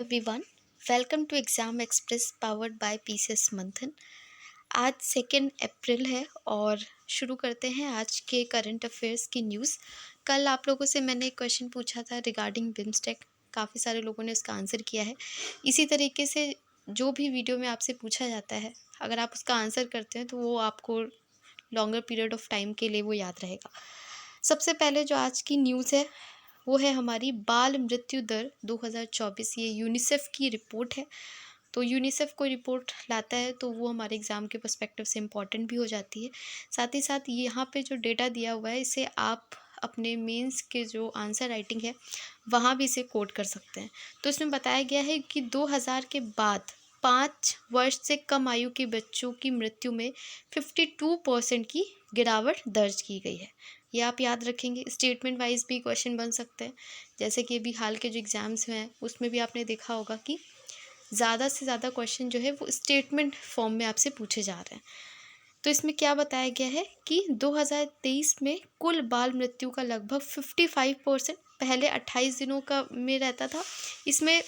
Everyone, welcome to exam express powered by PCS Manthan. आज 2 अप्रैल है और शुरू करते हैं आज के करंट अफेयर्स की न्यूज़। कल आप लोगों से मैंने एक क्वेश्चन पूछा था रिगार्डिंग बिम्स्टेक, काफ़ी सारे लोगों ने उसका आंसर किया है। इसी तरीके से जो भी वीडियो में आपसे पूछा जाता है, अगर आप उसका आंसर करते हैं तो वो आपको लॉन्गर पीरियड ऑफ टाइम के लिए वो याद रहेगा। सबसे पहले जो आज की न्यूज़ है वो है हमारी बाल मृत्यु दर 2024। ये यूनिसेफ की रिपोर्ट है। तो यूनिसेफ कोई रिपोर्ट लाता है तो वो हमारे एग्ज़ाम के पर्सपेक्टिव से इम्पॉर्टेंट भी हो जाती है। साथ ही साथ यहाँ पे जो डेटा दिया हुआ है इसे आप अपने मेंस के जो आंसर राइटिंग है वहाँ भी इसे कोट कर सकते हैं। तो इसमें बताया गया है कि 2000 के बाद 5 वर्ष से कम आयु के बच्चों की मृत्यु में 52% की गिरावट दर्ज की गई है। ये आप याद रखेंगे। स्टेटमेंट वाइज भी क्वेश्चन बन सकते हैं, जैसे कि अभी हाल के जो एग्ज़ाम्स हैं उसमें भी आपने देखा होगा कि ज़्यादा से ज़्यादा क्वेश्चन जो है वो स्टेटमेंट फॉर्म में आपसे पूछे जा रहे हैं। तो इसमें क्या बताया गया है कि 2023 में कुल बाल मृत्यु का लगभग 55%, पहले 28 दिनों का में रहता था, इसमें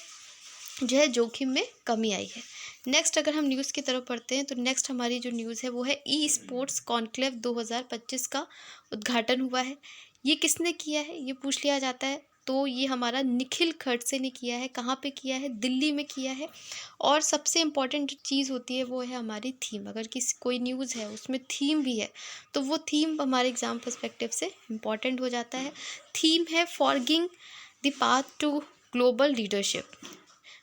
जो है जोखिम में कमी आई है। नेक्स्ट अगर हम न्यूज़ की तरफ पढ़ते हैं तो नेक्स्ट हमारी जो न्यूज़ है वो है ई स्पोर्ट्स कॉन्क्लेव 2025 का उद्घाटन हुआ है। ये किसने किया है ये पूछ लिया जाता है, तो ये हमारा निखिल खड़से ने किया है। कहाँ पे किया है? दिल्ली में किया है। और सबसे इम्पॉर्टेंट जो चीज़ होती है वो है हमारी थीम। अगर किसी कोई न्यूज़ है उसमें थीम भी है तो वो थीम हमारे एग्ज़ाम पर्सपेक्टिव से इम्पॉर्टेंट हो जाता है। थीम है forging the path to global leadership.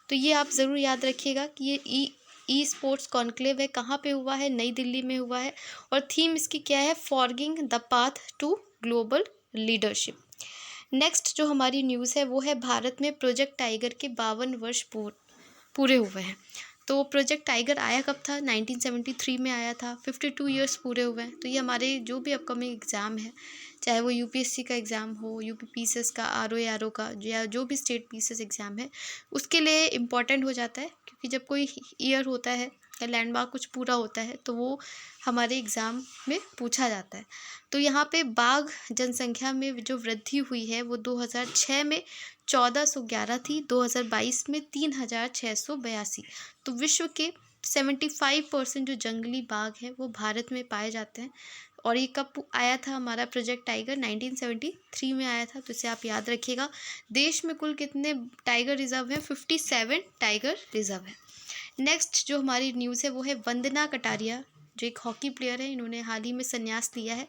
तो ये आप ज़रूर याद रखिएगा कि ये ई स्पोर्ट्स कॉन्क्लेव है, कहाँ पे हुआ है? नई दिल्ली में हुआ है। और थीम इसकी क्या है? Forging the path to global leadership. Next जो हमारी न्यूज़ है वो है भारत में प्रोजेक्ट टाइगर के 52 वर्ष पूरे हुए हैं। तो प्रोजेक्ट टाइगर आया कब था? 1973 में आया था। 52 ईयर्स पूरे हुए हैं। तो ये हमारे जो भी अपकमिंग एग्ज़ाम है, चाहे वो यूपीएससी का एग्ज़ाम हो, यूपी पीसीएस का, आरओ का, या जो भी स्टेट पीसीएस एग्ज़ाम है उसके लिए इम्पॉर्टेंट हो जाता है। क्योंकि जब कोई ईयर होता है या लैंडमार्क कुछ पूरा होता है तो वो हमारे एग्ज़ाम में पूछा जाता है। तो यहाँ पे बाघ जनसंख्या में जो वृद्धि हुई है वो 2006 में 1411 थी, 2022 में 3682। तो विश्व के 75% जो जंगली बाघ हैं वो भारत में पाए जाते हैं। और ये कब आया था हमारा प्रोजेक्ट टाइगर? 1973 में आया था। तो इसे आप याद रखिएगा। देश में कुल कितने टाइगर रिजर्व हैं? 57 टाइगर रिजर्व है। नेक्स्ट जो हमारी न्यूज़ है वो है वंदना कटारिया, जो एक हॉकी प्लेयर है। इन्होंने हाल ही में संन्यास लिया है।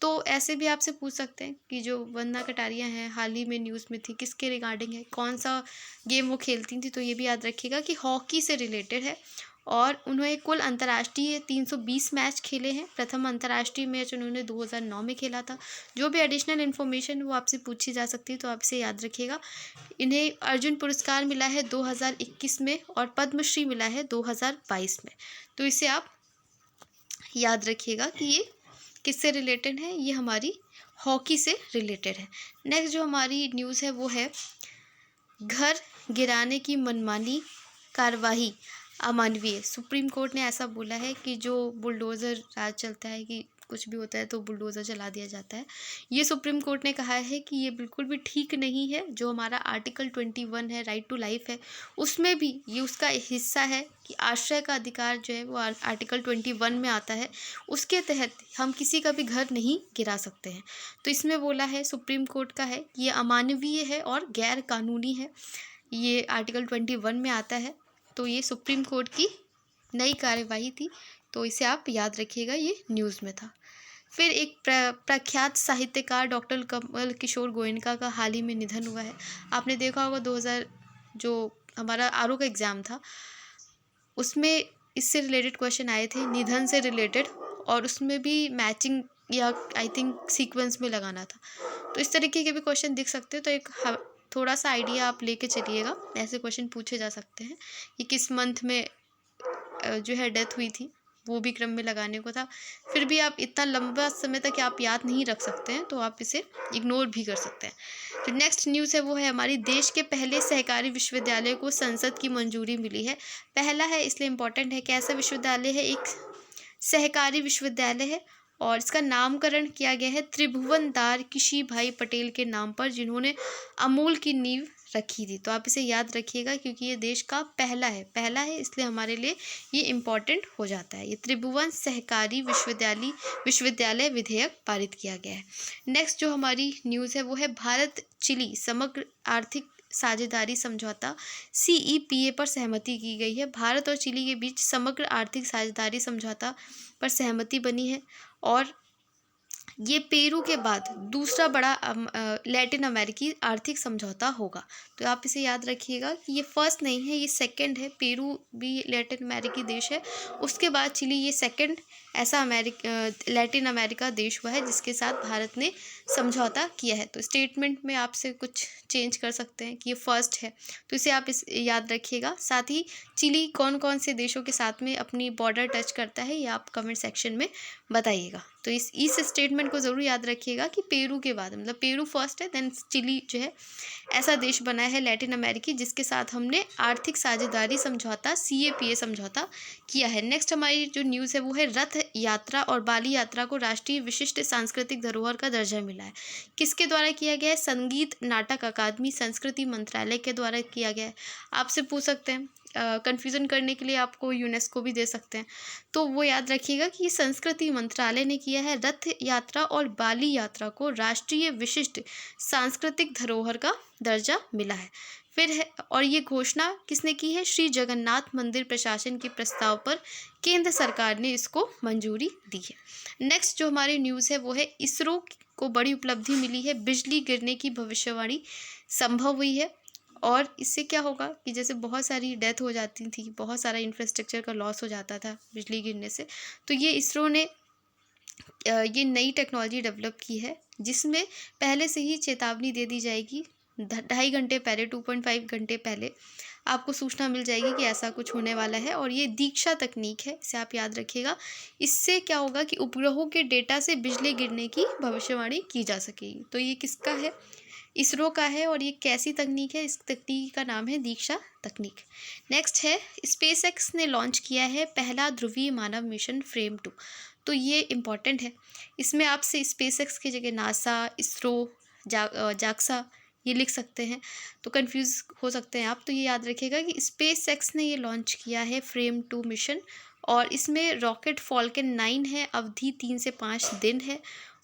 तो ऐसे भी आपसे पूछ सकते हैं कि जो वंदना कटारिया हैं हाल ही में न्यूज़ में थी, किसके रिगार्डिंग है, कौन सा गेम वो खेलती थी? तो ये भी याद रखिएगा कि हॉकी से रिलेटेड है। और उन्होंने कुल अंतर्राष्ट्रीय 320 मैच खेले हैं। प्रथम अंतर्राष्ट्रीय मैच उन्होंने 2009 में खेला था। जो भी एडिशनल इन्फॉर्मेशन वो आपसे पूछी जा सकती है तो आप इसे याद रखिएगा। इन्हें अर्जुन पुरस्कार मिला है 2021 में और पद्मश्री मिला है 2022 में। तो इसे आप याद रखिएगा कि ये किससे रिलेटेड है? ये हमारी हॉकी से रिलेटेड है। नेक्स्ट जो हमारी न्यूज़ है वो है घर गिराने की मनमानी कार्रवाई अमानवीय। सुप्रीम कोर्ट ने ऐसा बोला है कि जो बुलडोज़र राज चलता है, कि कुछ भी होता है तो बुलडोज़र चला दिया जाता है, ये सुप्रीम कोर्ट ने कहा है कि ये बिल्कुल भी ठीक नहीं है। जो हमारा आर्टिकल 21 है, राइट टू लाइफ है, उसमें भी ये उसका हिस्सा है कि आश्रय का अधिकार जो है वो आर्टिकल 21 में आता है। उसके तहत हम किसी का भी घर नहीं गिरा सकते हैं। तो इसमें बोला है सुप्रीम कोर्ट का है कि ये अमानवीय है और गैर कानूनी है। ये आर्टिकल 21 में आता है। तो ये सुप्रीम कोर्ट की नई कार्यवाही थी। तो इसे आप याद रखिएगा, ये न्यूज़ में था। फिर एक प्रख्यात साहित्यकार डॉक्टर कमल किशोर गोयनका का हाल ही में निधन हुआ है। आपने देखा होगा 2000 जो हमारा आरओ का एग्ज़ाम था उसमें इससे रिलेटेड क्वेश्चन आए थे, निधन से रिलेटेड, और उसमें भी मैचिंग या आई थिंक सीक्वेंस में लगाना था। तो इस तरीके के भी क्वेश्चन दिख सकते हैं। तो एक थोड़ा सा आइडिया आप लेके चलिएगा। ऐसे क्वेश्चन पूछे जा सकते हैं कि किस मंथ में जो है डेथ हुई थी, वो भी क्रम में लगाने को था। फिर भी आप इतना लंबा समय तक आप याद नहीं रख सकते हैं तो आप इसे इग्नोर भी कर सकते हैं। जो नेक्स्ट न्यूज़ है वो है हमारी देश के पहले सहकारी विश्वविद्यालय को संसद की मंजूरी मिली है। पहला है इसलिए इम्पोर्टेंट है। कैसा विश्वविद्यालय है? एक सहकारी विश्वविद्यालय है और इसका नामकरण किया गया है त्रिभुवन दार किशी भाई पटेल के नाम पर, जिन्होंने अमूल की नींव रखी थी। तो आप इसे याद रखिएगा क्योंकि ये देश का पहला है इसलिए हमारे लिए ये इम्पॉर्टेंट हो जाता है। ये त्रिभुवन सहकारी विश्वविद्यालय विधेयक पारित किया गया है। नेक्स्ट जो हमारी न्यूज़ है वो है भारत चिली समग्र आर्थिक साझेदारी समझौता CEPA पर सहमति की गई है। भारत और चिली के बीच समग्र आर्थिक साझेदारी समझौता पर सहमति बनी है और ये पेरू के बाद दूसरा बड़ा लैटिन अमेरिकी आर्थिक समझौता होगा। तो आप इसे याद रखिएगा कि ये फर्स्ट नहीं है, ये सेकंड है। पेरू भी लैटिन अमेरिकी देश है, उसके बाद चिली, ये सेकंड ऐसा लैटिन अमेरिका देश हुआ है जिसके साथ भारत ने समझौता किया है। तो स्टेटमेंट में आपसे कुछ चेंज कर सकते हैं कि ये फर्स्ट है, तो इसे आप याद रखिएगा। साथ ही चिली कौन कौन से देशों के साथ में अपनी बॉर्डर टच करता है ये आप कमेंट सेक्शन में बताइएगा। तो इस स्टेटमेंट को ज़रूर याद रखिएगा कि पेरू के बाद, मतलब पेरू फर्स्ट है, देन चिली जो है ऐसा देश बना है लैटिन अमेरिकी जिसके साथ हमने आर्थिक साझेदारी समझौता CEPA समझौता किया है। नेक्स्ट हमारी जो न्यूज़ है वो है रथ यात्रा और बाली यात्रा को राष्ट्रीय विशिष्ट सांस्कृतिक धरोहर का दर्जा मिला है। किसके द्वारा किया गया है? संगीत नाटक अकादमी संस्कृति मंत्रालय के द्वारा किया गया है। आपसे पूछ सकते हैं, कन्फ्यूज़न करने के लिए आपको यूनेस्को भी दे सकते हैं, तो वो याद रखिएगा कि संस्कृति मंत्रालय ने किया है। रथ यात्रा और बाली यात्रा को राष्ट्रीय विशिष्ट सांस्कृतिक धरोहर का दर्जा मिला है। फिर है, और ये घोषणा किसने की है? श्री जगन्नाथ मंदिर प्रशासन के प्रस्ताव पर केंद्र सरकार ने इसको मंजूरी दी है। नेक्स्ट जो हमारी न्यूज़ है वो है इसरो को बड़ी उपलब्धि मिली है, बिजली गिरने की भविष्यवाणी संभव हुई है। और इससे क्या होगा कि जैसे बहुत सारी डेथ हो जाती थी, बहुत सारा इंफ्रास्ट्रक्चर का लॉस हो जाता था बिजली गिरने से, तो ये इसरो ने ये नई टेक्नोलॉजी डेवलप की है जिसमें पहले से ही चेतावनी दे दी जाएगी। 2.5 घंटे पहले, 2.5 घंटे पहले आपको सूचना मिल जाएगी कि ऐसा कुछ होने वाला है। और ये दीक्षा तकनीक है, इसे आप याद रखिएगा। इससे क्या होगा कि उपग्रहों के डेटा से बिजली गिरने की भविष्यवाणी की जा सकेगी। तो ये किसका है? इसरो का है। और ये कैसी तकनीक है? इस तकनीक का नाम है दीक्षा तकनीक। नेक्स्ट है SpaceX ने लॉन्च किया है पहला ध्रुवीय मानव मिशन फ्रेम 2। तो ये इम्पॉर्टेंट है, इसमें आपसे SpaceX की जगह नासा, इसरो, जाक्सा ये लिख सकते हैं, तो कंफ्यूज हो सकते हैं आप। तो ये याद रखिएगा कि SpaceX ने ये लॉन्च किया है फ्रेम 2 मिशन और इसमें रॉकेट फॉल्कन 9 है, अवधि 3 से 5 दिन है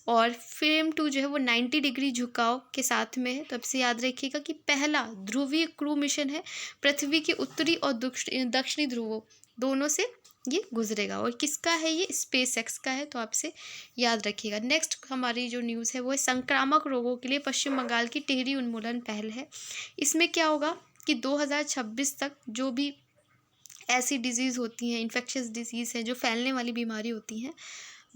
और फ्रेम 2 जो है वो 90 डिग्री झुकाव के साथ में है। तो अब से याद रखिएगा कि पहला ध्रुवीय क्रू मिशन है, पृथ्वी के उत्तरी और दक्षिणी ध्रुवों दोनों से ये गुजरेगा। और किसका है? ये SpaceX का है, तो आपसे याद रखिएगा। नेक्स्ट हमारी जो न्यूज़ है वो है संक्रामक रोगों के लिए पश्चिम बंगाल की टिहरी उन्मूलन पहल है। इसमें क्या होगा कि 2026 तक जो भी ऐसी डिजीज़ होती हैं, इन्फेक्शियस डिजीज़ है, जो फैलने वाली बीमारी होती हैं,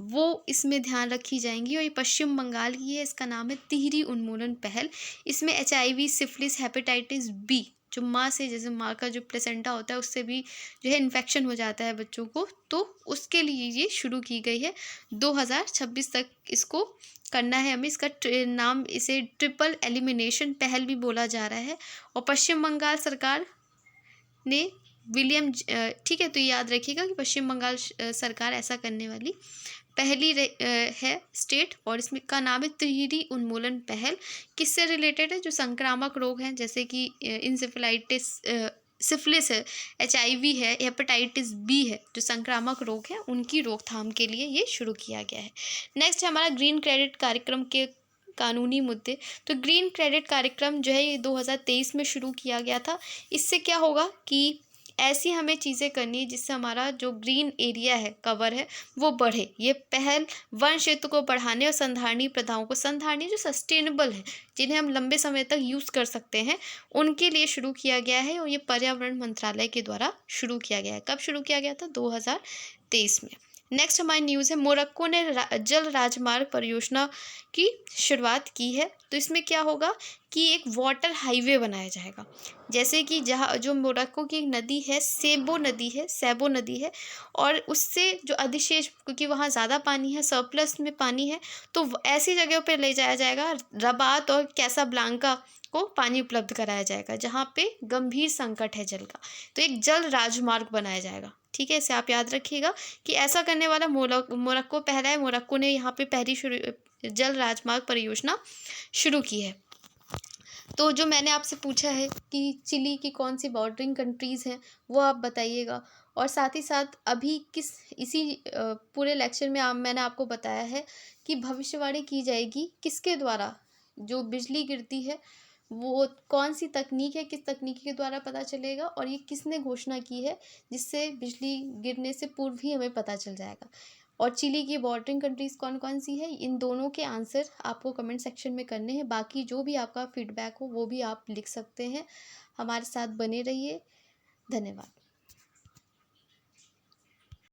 वो इसमें ध्यान रखी जाएंगी। और ये पश्चिम बंगाल की है, इसका नाम है टिहरी उन्मूलन पहल। इसमें HIV, सिफिलिस, हेपेटाइटिस B, जो माँ से, जैसे माँ का जो प्लेसेंटा होता है उससे भी जो है इन्फेक्शन हो जाता है बच्चों को, तो उसके लिए ये शुरू की गई है। 2026 तक इसको करना है हमें। इसका नाम, इसे ट्रिपल एलिमिनेशन पहल भी बोला जा रहा है। और पश्चिम बंगाल सरकार ने ठीक है, तो याद रखिएगा कि पश्चिम बंगाल सरकार ऐसा करने वाली पहली है स्टेट। और इसमें का नाम है टिहरी उन्मूलन पहल। किससे रिलेटेड है? जो संक्रामक रोग हैं जैसे कि इंसेफेलाइटिस, सिफिलिस है, HIV है, हेपेटाइटिस B है, जो संक्रामक रोग हैं उनकी रोकथाम के लिए ये शुरू किया गया है। नेक्स्ट है हमारा ग्रीन क्रेडिट कार्यक्रम के कानूनी मुद्दे। तो ग्रीन क्रेडिट कार्यक्रम जो है ये 2023 में शुरू किया गया था। इससे क्या होगा कि ऐसी हमें चीज़ें करनी है जिससे हमारा जो ग्रीन एरिया है, कवर है, वो बढ़े। ये पहल वन क्षेत्र को बढ़ाने और संधारणीय प्रथाओं को, संधारणीय जो सस्टेनेबल है, जिन्हें हम लंबे समय तक यूज़ कर सकते हैं, उनके लिए शुरू किया गया है। और ये पर्यावरण मंत्रालय के द्वारा शुरू किया गया है। कब शुरू किया गया था? 2023 में। नेक्स्ट हमारी न्यूज़ है मोरक्को ने जल राजमार्ग परियोजना की शुरुआत की है। तो इसमें क्या होगा कि एक वाटर हाईवे बनाया जाएगा। जैसे कि जहाँ जो मोरक्को की एक नदी है, सैबो नदी है, और उससे जो अधिशेष, क्योंकि वहाँ ज़्यादा पानी है, सरप्लस में पानी है, तो ऐसी जगहों पर ले जाया जाएगा। रबात और कैसाब्लांका को पानी उपलब्ध कराया जाएगा जहाँ पे गंभीर संकट है जल का। तो एक जल राजमार्ग बनाया जाएगा। ठीक है, इसे आप याद रखिएगा कि ऐसा करने वाला मोरक्को पहला है। मोरक्को ने यहाँ पे पहली जल राजमार्ग परियोजना शुरू की है। तो जो मैंने आपसे पूछा है कि चिली की कौन सी बॉर्डरिंग कंट्रीज़ हैं, वो आप बताइएगा। और साथ ही साथ अभी किस इसी पूरे लेक्चर में मैंने आपको बताया है कि भविष्यवाणी की जाएगी किसके द्वारा, जो बिजली गिरती है वो कौन सी तकनीक है, किस तकनीक के द्वारा पता चलेगा और ये किसने घोषणा की है, जिससे बिजली गिरने से पूर्व ही हमें पता चल जाएगा। और चिली की बॉर्डरिंग कंट्रीज़ कौन-कौन सी है, इन दोनों के आंसर आपको कमेंट सेक्शन में करने हैं। बाकी जो भी आपका फीडबैक हो वो भी आप लिख सकते हैं। हमारे साथ बने रहिए। धन्यवाद।